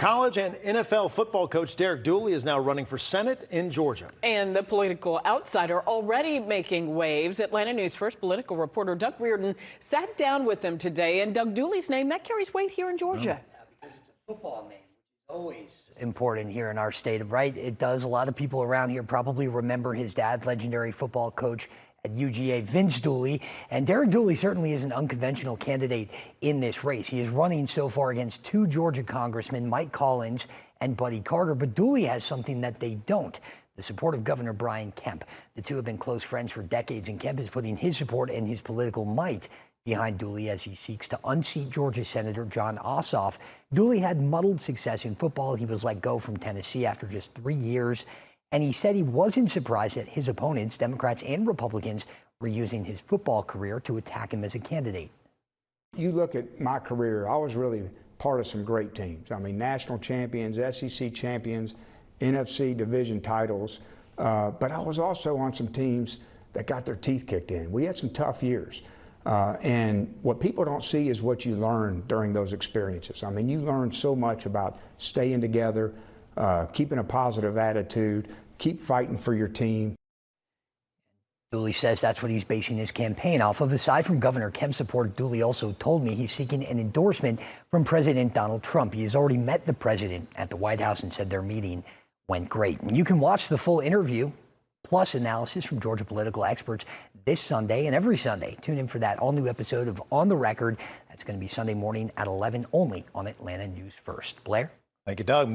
College and NFL football coach Derek Dooley is now running for Senate in Georgia. And the political outsider already making waves. Atlanta News First political reporter Doug Reardon sat down with him today, and Doug Dooley's name, that carries weight here in Georgia. Yeah, because it's a football name, which is always important here in our state, right? It does. A lot of people around here probably remember his dad, legendary football coach at UGA, Vince Dooley. And Derek Dooley certainly is an unconventional candidate in this race. He is running so far against two Georgia congressmen, Mike Collins and Buddy Carter. But Dooley has something that they don't: the support of Governor Brian Kemp. The two have been close friends for decades, and Kemp is putting his support and his political might behind Dooley as he seeks to unseat Georgia Senator Jon Ossoff. Dooley had muddled success in football. He was let go from Tennessee after just 3 years. And he said he wasn't surprised that his opponents, Democrats and Republicans, were using his football career to attack him as a candidate. You look at my career, I was really part of some great teams. I mean, national champions, SEC champions, NFC division titles. But I was also on some teams that got their teeth kicked in. We had some tough years. And what people don't see is what you learn during those experiences. I mean, you learn so much about staying together, keeping a positive attitude, keep fighting for your team. Dooley says that's what he's basing his campaign off of. Aside from Governor Kemp's support, Dooley also told me he's seeking an endorsement from President Donald Trump. He has already met the president at the White House and said their meeting went great. And you can watch the full interview plus analysis from Georgia political experts this Sunday and every Sunday. Tune in for that all-new episode of On the Record. That's going to be Sunday morning at 11 only on Atlanta News First. Blair? Thank you, Doug.